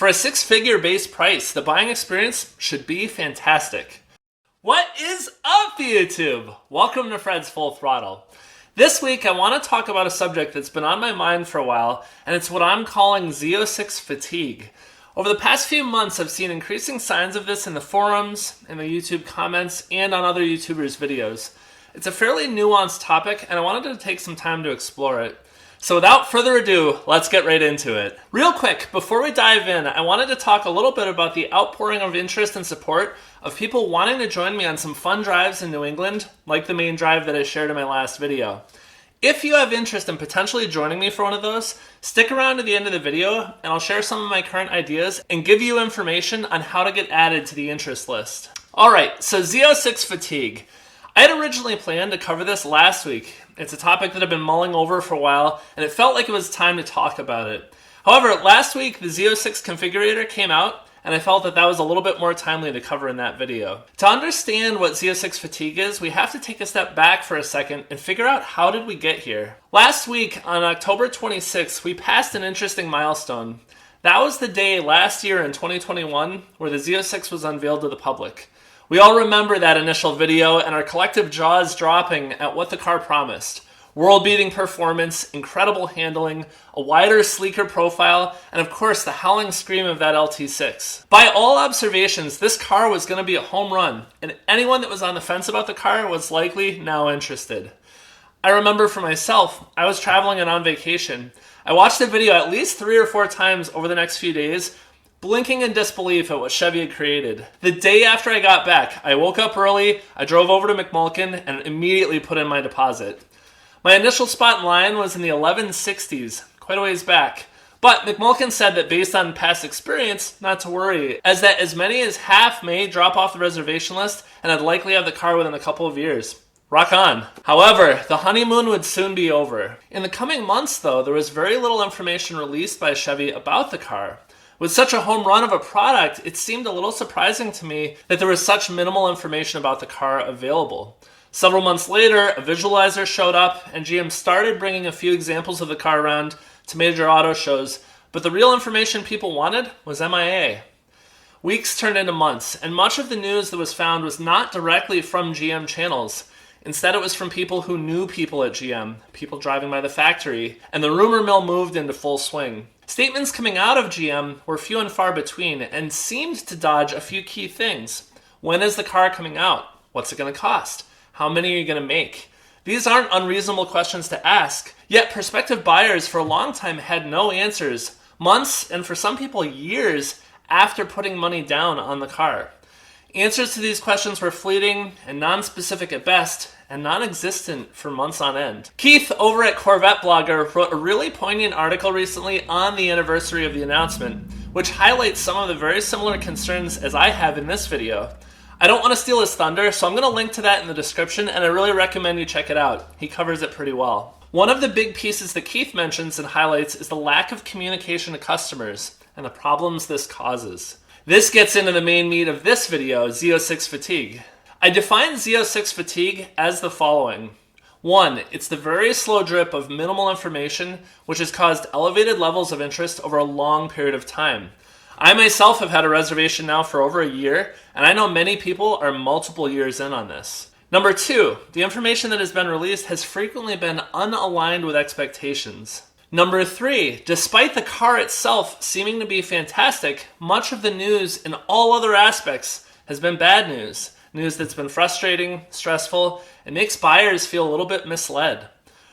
For a six-figure base price, the buying experience should be fantastic. What is up, YouTube? Welcome to Fred's Full Throttle. This week, I want to talk about a subject that's been on my mind for a while, and it's what I'm calling Z06 Fatigue. Over the past few months, I've seen increasing signs of this in the forums, in the YouTube comments, and on other YouTubers' videos. It's a fairly nuanced topic, and I wanted to take some time to explore it. So without further ado, let's get right into it. Real quick, before we dive in, I wanted to talk a little bit about the outpouring of interest and support of people wanting to join me on some fun drives in New England, like the main drive that I shared in my last video. If you have interest in potentially joining me for one of those, stick around to the end of the video and I'll share some of my current ideas and give you information on how to get added to the interest list. Alright, so Z06 Fatigue. I had originally planned to cover this last week. It's a topic that I've been mulling over for a while, and it felt like it was time to talk about it. However, last week the Z06 configurator came out, and I felt that that was a little bit more timely to cover in that video. To understand what Z06 Fatigue is, we have to take a step back for a second and figure out how did we get here. Last week, on October 26th, we passed an interesting milestone. That was the day last year in 2021 where the Z06 was unveiled to the public. We all remember that initial video and our collective jaws dropping at what the car promised. World-beating performance, incredible handling, a wider, sleeker profile, and of course the howling scream of that LT6. By all observations, this car was going to be a home run, and anyone that was on the fence about the car was likely now interested. I remember for myself, I was traveling and on vacation. I watched the video at least 3 or 4 times over the next few days, blinking in disbelief at what Chevy had created. The day after I got back, I woke up early, I drove over to McMulkin, and immediately put in my deposit. My initial spot in line was in the 1160s, quite a ways back. But McMulkin said that based on past experience, not to worry, as that as many as half may drop off the reservation list, and I'd likely have the car within a couple of years. Rock on. However, the honeymoon would soon be over. In the coming months, though, there was very little information released by Chevy about the car. With such a home run of a product, it seemed a little surprising to me that there was such minimal information about the car available. Several months later, a visualizer showed up, and GM started bringing a few examples of the car around to major auto shows, but the real information people wanted was MIA. Weeks turned into months, and much of the news that was found was not directly from GM channels. Instead, it was from people who knew people at GM, people driving by the factory, and the rumor mill moved into full swing. Statements coming out of GM were few and far between and seemed to dodge a few key things. When is the car coming out? What's it going to cost? How many are you going to make? These aren't unreasonable questions to ask, yet prospective buyers for a long time had no answers, months and for some people years after putting money down on the car. Answers to these questions were fleeting and non-specific at best, and non-existent for months on end. Keith over at CorvetteBlogger wrote a really poignant article recently on the anniversary of the announcement, which highlights some of the very similar concerns as I have in this video. I don't want to steal his thunder, so I'm going to link to that in the description, and I really recommend you check it out. He covers it pretty well. One of the big pieces that Keith mentions and highlights is the lack of communication to customers and the problems this causes. This gets into the main meat of this video, Z06 Fatigue. I define Z06 Fatigue as the following. 1. It's the very slow drip of minimal information which has caused elevated levels of interest over a long period of time. I myself have had a reservation now for over a year, and I know many people are multiple years in on this. Number 2. The information that has been released has frequently been unaligned with expectations. Number 3. Despite the car itself seeming to be fantastic, much of the news in all other aspects has been bad news. News that's been frustrating, stressful, and makes buyers feel a little bit misled.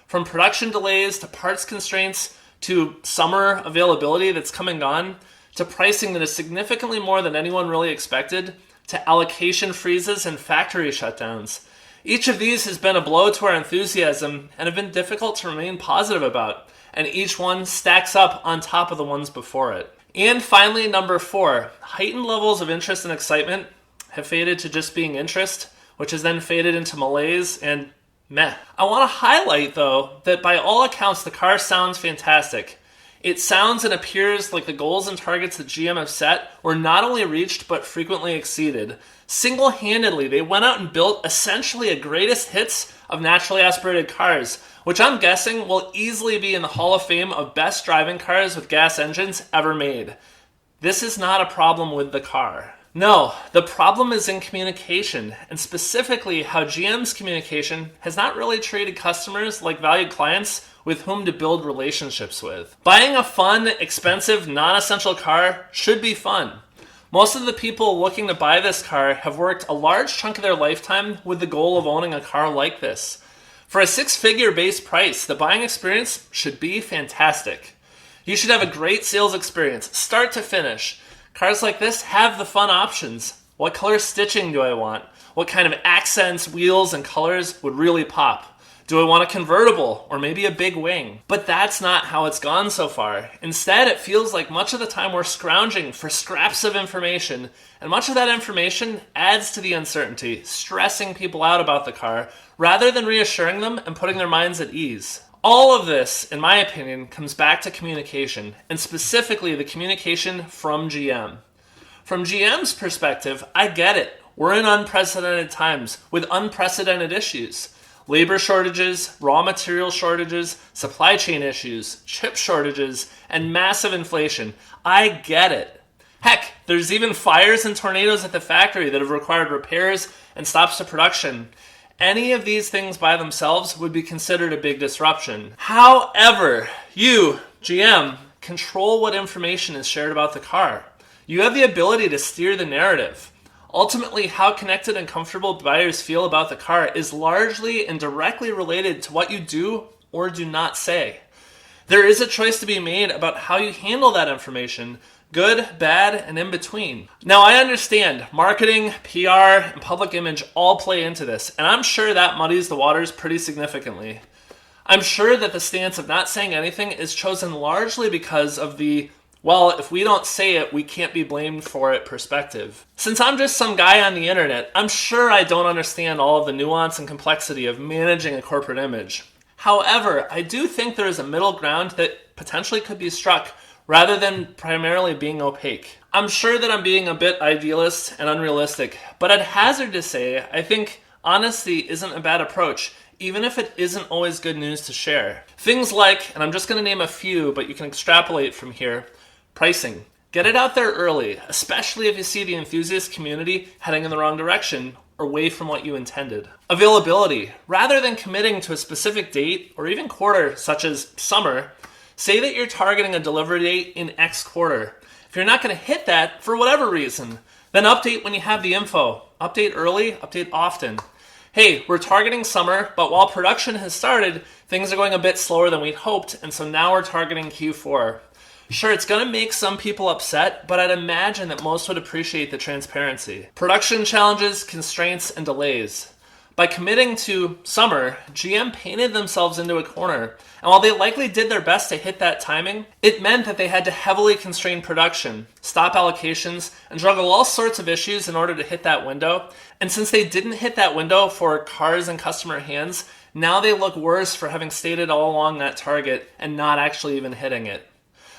From production delays to parts constraints to summer availability that's come and gone, to pricing that is significantly more than anyone really expected, to allocation freezes and factory shutdowns. Each of these has been a blow to our enthusiasm and have been difficult to remain positive about, and each one stacks up on top of the ones before it. And finally, number 4, heightened levels of interest and excitement have faded to just being interest, which has then faded into malaise and meh. I want to highlight, though, that by all accounts the car sounds fantastic. It sounds and appears like the goals and targets that GM have set were not only reached but frequently exceeded. Single-handedly, they went out and built essentially a greatest hits of naturally aspirated cars, which I'm guessing will easily be in the Hall of Fame of best driving cars with gas engines ever made. this is not a problem with the car. No, the problem is in communication, and specifically how GM's communication has not really treated customers like valued clients with whom to build relationships with. Buying a fun, expensive, non-essential car should be fun. Most of the people looking to buy this car have worked a large chunk of their lifetime with the goal of owning a car like this. For a six-figure base price, the buying experience should be fantastic. You should have a great sales experience, start to finish. Cars like this have the fun options. What color stitching do I want? What kind of accents, wheels, and colors would really pop? Do I want a convertible or maybe a big wing? But that's not how it's gone so far. Instead, it feels like much of the time we're scrounging for scraps of information, and much of that information adds to the uncertainty, stressing people out about the car, rather than reassuring them and putting their minds at ease. All of this, in my opinion, comes back to communication, and specifically the communication from GM. From GM's perspective, I get it. We're in unprecedented times with unprecedented issues. Labor shortages, raw material shortages, supply chain issues, chip shortages, and massive inflation. I get it. Heck, there's even fires and tornadoes at the factory that have required repairs and stops to production. Any of these things by themselves would be considered a big disruption. However, you, GM, control what information is shared about the car. You have the ability to steer the narrative. Ultimately, how connected and comfortable buyers feel about the car is largely and directly related to what you do or do not say. There is a choice to be made about how you handle that information, good, bad, and in between. Now, I understand marketing, PR, and public image all play into this, and I'm sure that muddies the waters pretty significantly. I'm sure that the stance of not saying anything is chosen largely because of the well, if we don't say it, we can't be blamed for it perspective. Since I'm just some guy on the internet, I'm sure I don't understand all of the nuance and complexity of managing a corporate image. However, I do think there is a middle ground that potentially could be struck rather than primarily being opaque. I'm sure that I'm being a bit idealist and unrealistic, but I'd hazard to say I think honesty isn't a bad approach, even if it isn't always good news to share. Things like, and I'm just going to name a few, but you can extrapolate from here, pricing. Get it out there early, especially if you see the enthusiast community heading in the wrong direction or away from what you intended. Availability. Rather than committing to a specific date or even quarter, such as summer, say that you're targeting a delivery date in X quarter. If you're not going to hit that for whatever reason, then update when you have the info. Update early, update often. Hey, we're targeting summer, but while production has started, things are going a bit slower than we'd hoped, and so now we're targeting Q4. Sure, it's going to make some people upset, but I'd imagine that most would appreciate the transparency. Production challenges, constraints, and delays. By committing to summer, GM painted themselves into a corner, and while they likely did their best to hit that timing, it meant that they had to heavily constrain production, stop allocations, and juggle all sorts of issues in order to hit that window. And since they didn't hit that window for cars in customer hands, now they look worse for having stated all along that target and not actually even hitting it.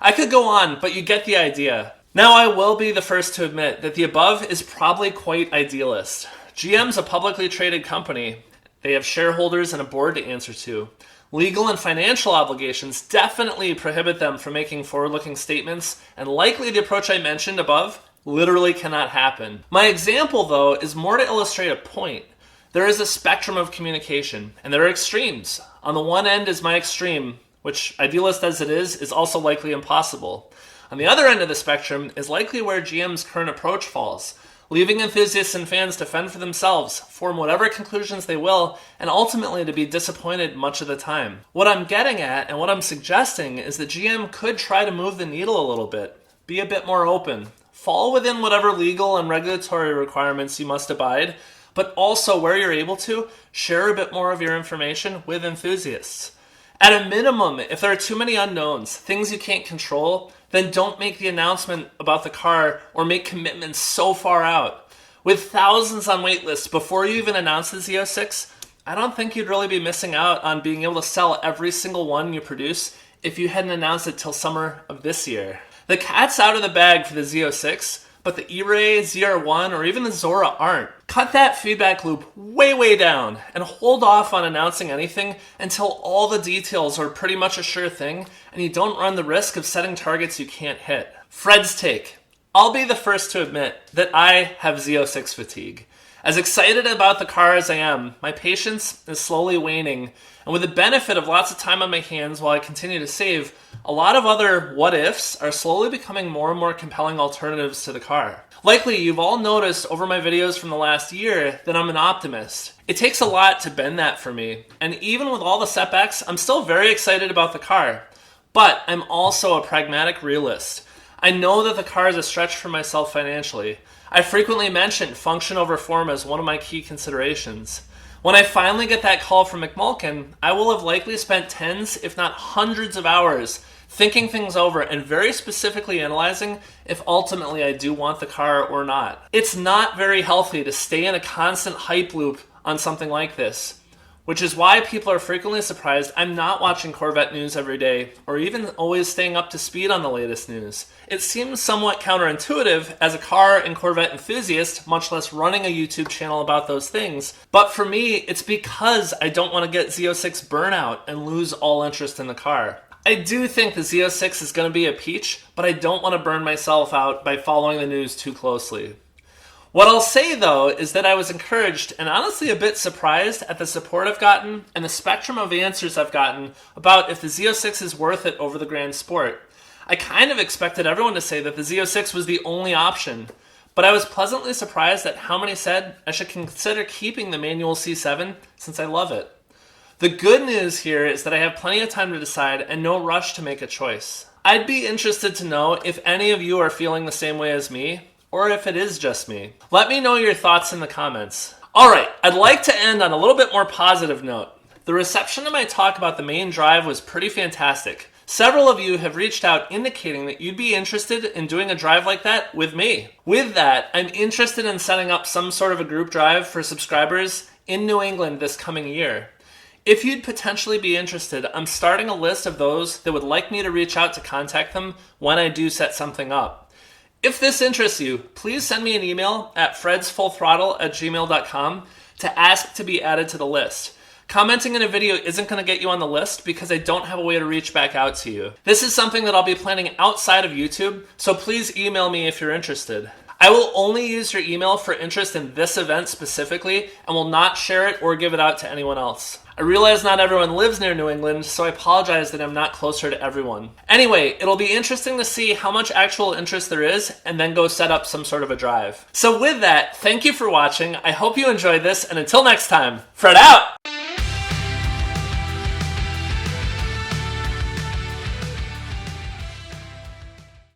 I could go on, but you get the idea. Now, I will be the first to admit that the above is probably quite idealist. GM's a publicly traded company. They have shareholders and a board to answer to. Legal and financial obligations definitely prohibit them from making forward-looking statements, and likely the approach I mentioned above literally cannot happen. My example, though, is more to illustrate a point. There is a spectrum of communication, and there are extremes. On the one end is my extreme, which, idealist as it is also likely impossible. On the other end of the spectrum is likely where GM's current approach falls, leaving enthusiasts and fans to fend for themselves, form whatever conclusions they will, and ultimately to be disappointed much of the time. What I'm getting at, and what I'm suggesting, is that GM could try to move the needle a little bit, be a bit more open, fall within whatever legal and regulatory requirements you must abide, but also where you're able to, share a bit more of your information with enthusiasts. At a minimum, if there are too many unknowns, things you can't control, then don't make the announcement about the car or make commitments so far out. With thousands on wait lists before you even announce the Z06, I don't think you'd really be missing out on being able to sell every single one you produce if you hadn't announced it till summer of this year. The cat's out of the bag for the Z06, but the E-Ray, ZR1, or even the Zora aren't. Cut that feedback loop way down and hold off on announcing anything until all the details are pretty much a sure thing and you don't run the risk of setting targets you can't hit. Fred's take. I'll be the first to admit that I have Z06 fatigue. As excited about the car as I am, my patience is slowly waning, and with the benefit of lots of time on my hands while I continue to save, a lot of other what-ifs are slowly becoming more and more compelling alternatives to the car. Likely, you've all noticed over my videos from the last year that I'm an optimist. It takes a lot to bend that for me, and even with all the setbacks, I'm still very excited about the car. But I'm also a pragmatic realist. I know that the car is a stretch for myself financially. I frequently mention function over form as one of my key considerations. When I finally get that call from McMulkin, I will have likely spent tens, if not hundreds of hours thinking things over and very specifically analyzing if ultimately I do want the car or not. It's not very healthy to stay in a constant hype loop on something like this, which is why people are frequently surprised I'm not watching Corvette news every day or even always staying up to speed on the latest news. It seems somewhat counterintuitive as a car and Corvette enthusiast, much less running a YouTube channel about those things. But for me, it's because I don't want to get Z06 burnout and lose all interest in the car. I do think the Z06 is going to be a peach, but I don't want to burn myself out by following the news too closely. What I'll say though is that I was encouraged and honestly a bit surprised at the support I've gotten and the spectrum of answers I've gotten about if the Z06 is worth it over the Grand Sport. I kind of expected everyone to say that the Z06 was the only option, but I was pleasantly surprised at how many said I should consider keeping the manual C7 since I love it. The good news here is that I have plenty of time to decide and no rush to make a choice. I'd be interested to know if any of you are feeling the same way as me, or if it is just me. Let me know your thoughts in the comments. Alright, I'd like to end on a little bit more positive note. The reception to my talk about the main drive was pretty fantastic. Several of you have reached out indicating that you'd be interested in doing a drive like that with me. With that, I'm interested in setting up some sort of a group drive for subscribers in New England this coming year. If you'd potentially be interested, I'm starting a list of those that would like me to reach out to contact them when I do set something up. If this interests you, please send me an email at fredsfullthrottle@gmail.com to ask to be added to the list. Commenting in a video isn't going to get you on the list because I don't have a way to reach back out to you. This is something that I'll be planning outside of YouTube, so please email me if you're interested. I will only use your email for interest in this event specifically and will not share it or give it out to anyone else. I realize not everyone lives near New England, so I apologize that I'm not closer to everyone. Anyway, it'll be interesting to see how much actual interest there is and then go set up some sort of a drive. So with that, thank you for watching. I hope you enjoyed this, and until next time, Fred out!